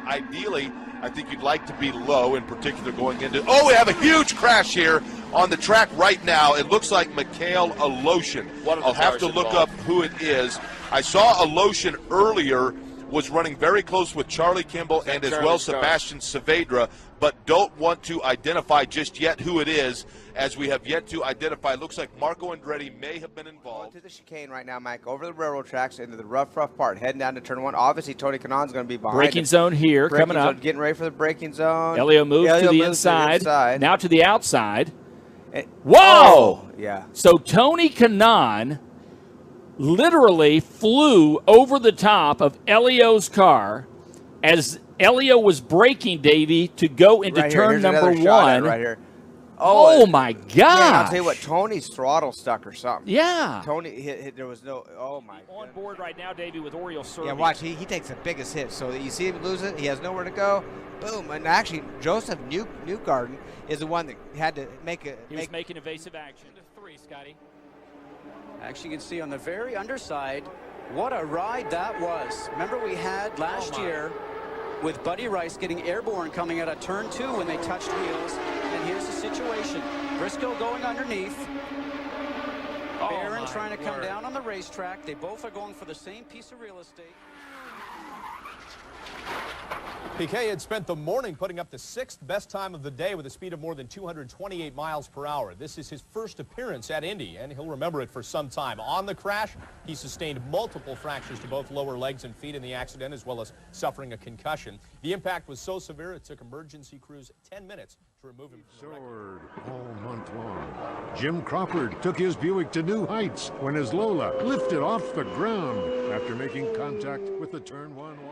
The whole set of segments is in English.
ideally, I think you'd like to be low, in particular going into. Oh, we have a huge crash here on the track right now. It looks like Mikhail Aloshin. I'll have to look up who it is. I saw Aloshin earlier was running very close with Charlie Kimball and as well Sebastian Saavedra, but don't want to identify just yet who it is, as we have yet to identify. It looks like Marco Andretti may have been involved. Going to the chicane right now, Mike, over the railroad tracks into the rough part, heading down to turn one. Obviously, Tony Kanaan's going to be behind. Braking zone here, coming up. Getting ready for the braking zone. Elio moves to the inside. Now to the outside. Whoa! Oh, yeah. So Tony Kanaan literally flew over the top of Elio's car as Elio was braking, Davey, to go into turn number one. Right here. Oh my God! Yeah, I'll tell you what, Tony's throttle stuck or something. Yeah. Tony hit there was no. Oh my. On board right now, Davey, with Oriole Service. Yeah, watch. He takes the biggest hit. So you see him lose it. He has nowhere to go. Boom. And actually, Joseph Newgarden is the one that had to make a. He was making evasive action. To 3, Scotty. Actually, you can see on the very underside what a ride that was. Remember we had last year with Buddy Rice getting airborne coming out of turn 2 when they touched wheels. And here's the situation. Briscoe going underneath. Barron trying to come down on the racetrack. They both are going for the same piece of real estate. Piquet had spent the morning putting up the 6th best time of the day with a speed of more than 228 miles per hour. This is his first appearance at Indy, and he'll remember it for some time. On the crash, he sustained multiple fractures to both lower legs and feet in the accident, as well as suffering a concussion. The impact was so severe it took emergency crews 10 minutes to remove him from the Soared all month long. Jim Crawford took his Buick to new heights when his Lola lifted off the ground after making contact with the turn 1 wall.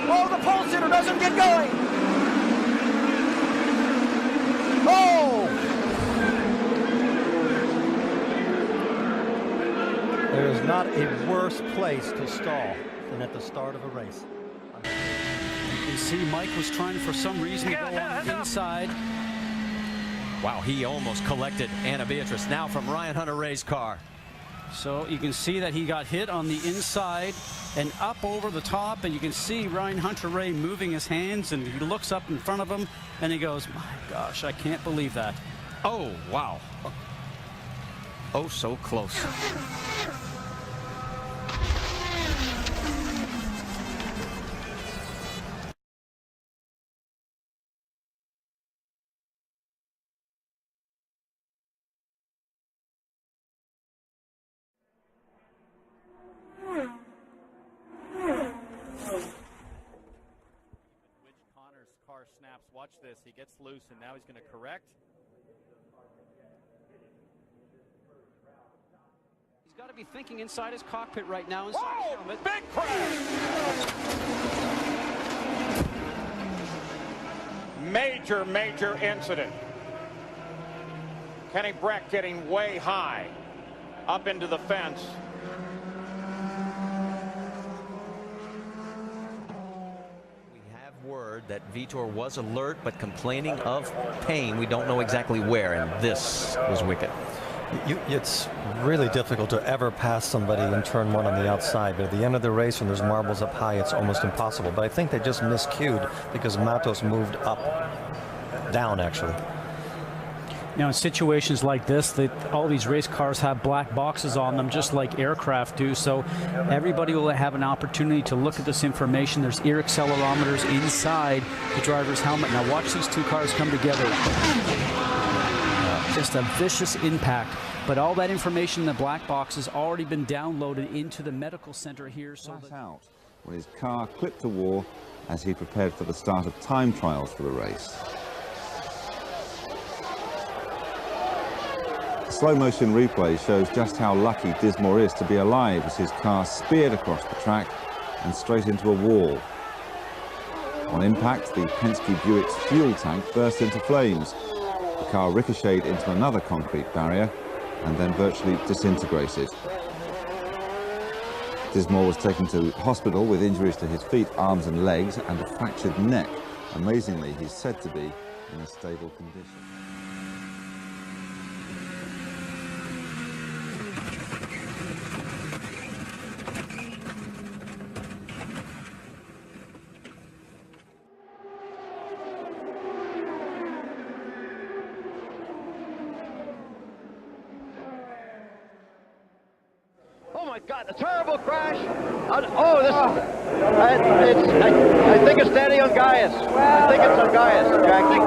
Oh, the pole sitter doesn't get going. Oh! There is not a worse place to stall than at the start of a race. You can see Mike was trying for some reason to go on the inside. Wow, he almost collected Anna Beatrice now from Ryan Hunter-Reay's car. So you can see that he got hit on the inside and up over the top, and you can see Ryan Hunter-Reay moving his hands, and he looks up in front of him and he goes, my gosh, I can't believe that. Oh, wow. Oh, so close. Snaps. Watch this. He gets loose, and now he's going to correct. He's got to be thinking inside his cockpit right now. Whoa! Big crash! Major incident. Kenny Breck getting way high up into the fence. Word that Vitor was alert but complaining of pain. We don't know exactly where, and this was wicked. It's really difficult to ever pass somebody in turn 1 on the outside, but at the end of the race when there's marbles up high, it's almost impossible. But I think they just miscued because Matos moved down actually. Now, in situations like this, all these race cars have black boxes on them, just like aircraft do. So everybody will have an opportunity to look at this information. There's ear accelerometers inside the driver's helmet. Now, watch these two cars come together. Just a vicious impact. But all that information in the black box has already been downloaded into the medical center here. So out when his car clipped a wall as he prepared for the start of time trials for the race. Slow-motion replay shows just how lucky Dismore is to be alive as his car speared across the track and straight into a wall. On impact, the Penske Buick's fuel tank burst into flames. The car ricocheted into another concrete barrier and then virtually disintegrated. Dismore was taken to hospital with injuries to his feet, arms and legs and a fractured neck. Amazingly, he's said to be in a stable condition. my God, a terrible crash. I think it's Danny Ungaius. I think it's Ungaius, Jackie.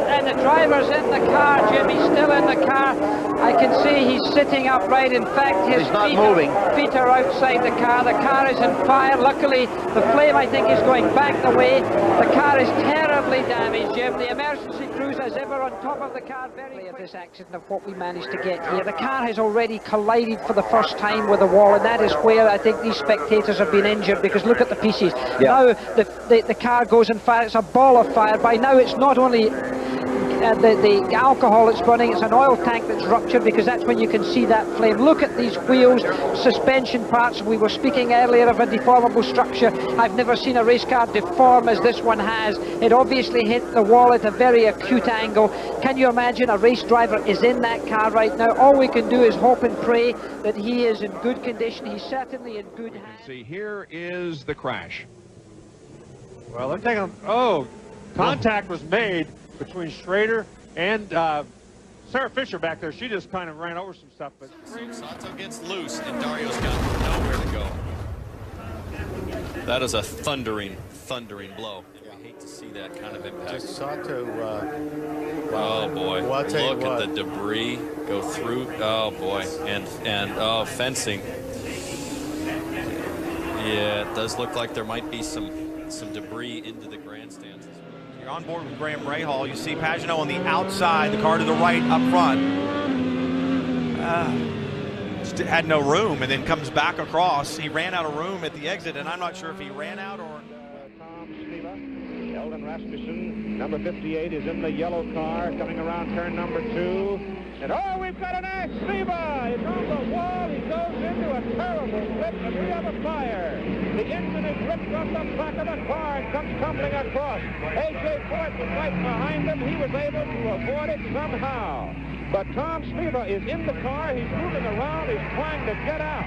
And the driver's in the car, Jim. He's still in the car. I can see he's sitting upright. In fact, his feet are outside the car. The car is on fire. Luckily, the flame, I think, is going back the way. The car is terribly damaged, Jim. The emergency crews, as ever, on top of the car very quickly. Of this accident of what we managed to get here. The car has already collided for the first time with the wall, and that is where I think these spectators have been injured, because look at the pieces. Now the car goes on fire. It's a ball of fire. By now it's not only the alcohol that's burning, it's an oil tank that's ruptured, because that's when you can see that flame. Look at these wheels, suspension parts. We were speaking earlier of a deformable structure. I've never seen a race car deform as this one has. It obviously hit the wall at a very acute angle. Can you imagine a race driver is in that car right now? All we can do is hope and pray that he is in good condition. He's certainly in good hands. See, here is the crash. Well, they're taking, contact was made between Schrader and Sarah Fisher back there. She just kind of ran over some stuff. But Sato gets loose, and Dario's got nowhere to go. That is a thundering blow. We hate to see that kind of impact. Sato, oh boy! Well, look at the debris go through. Oh boy! And fencing. Yeah, it does look like there might be some debris into the grandstands. You're on board with Graham Rahal. You see Pagenaud on the outside, the car to the right up front. Just had no room, and then comes back across. He ran out of room at the exit, and I'm not sure if he ran out or... Eldon Rasmussen, number 58, is in the yellow car, coming around turn number 2. And we've got an axe. Leva is on the wall. He goes into a terrible flip, and we have a fire. The engine is ripped from the back of the car and comes tumbling across. A.J. Ford was right behind him. He was able to avoid it somehow. But Tom Sleva is in the car. He's moving around. He's trying to get out.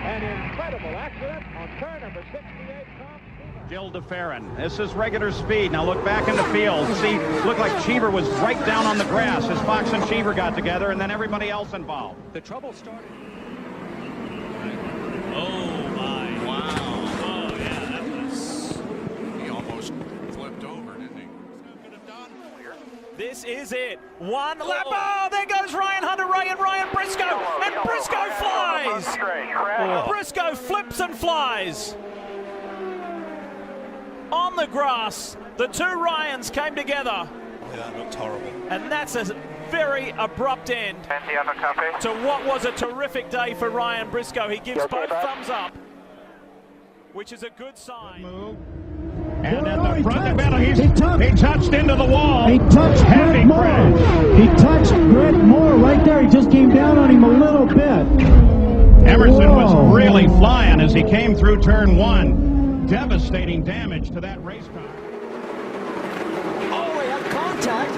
An incredible accident on turn number 68. Jill DeFerrin. This is regular speed. Now look back in the field. See, looked like Cheever was right down on the grass as Fox and Cheever got together, and then everybody else involved. The trouble started. Oh my! Wow! Oh yeah, that was. He almost flipped over, didn't he? This is it. One lap. Oh, there goes Ryan Hunter-Reay and Ryan Briscoe. And Briscoe flies. Briscoe flips and flies. On the grass, the two Ryans came together. Yeah, that looked horrible. And that's a very abrupt end to what was a terrific day for Ryan Briscoe. He gives both thumbs up, which is a good sign. And at the front of the he touched into the wall. He touched Greg Moore. He touched Greg Moore right there. He just came down on him a little bit. Emerson was really flying as he came through turn 1. Devastating damage to that race car. Oh, we have contact.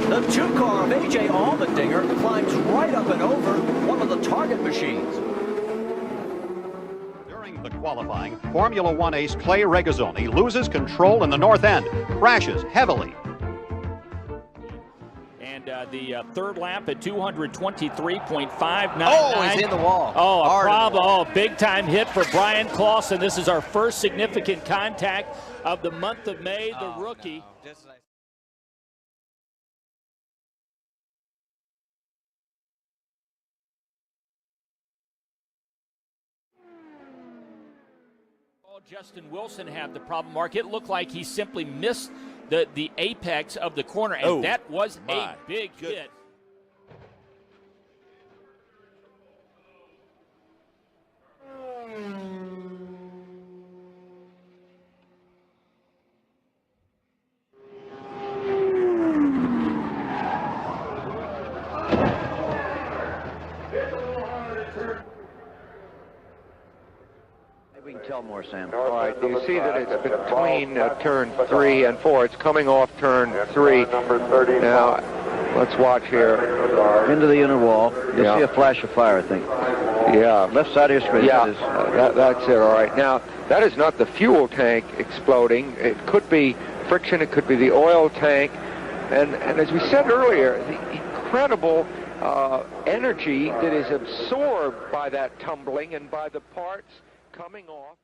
The 2-car of A.J. Allmendinger climbs right up and over one of the target machines. During the qualifying, Formula One ace Clay Regazzoni loses control in the north end, crashes heavily. And the third lap at 223.599. Oh, he's in the wall. Oh, a problem. Oh, big time hit for Brian Clausen. This is our first significant contact of the month of May, the rookie. No. Justin Wilson had the problem, Mark. It looked like he simply missed the apex of the corner, and that was a big hit. We can tell more, Sam. All right, you see that it's between turn 3 and 4. It's coming off turn 3. Now, let's watch here. Into the inner wall. You'll see a flash of fire, I think. Yeah. Left side of your screen. Yeah, that's it, all right. Now, that is not the fuel tank exploding. It could be friction. It could be the oil tank. And as we said earlier, the incredible energy that is absorbed by that tumbling and by the parts coming off.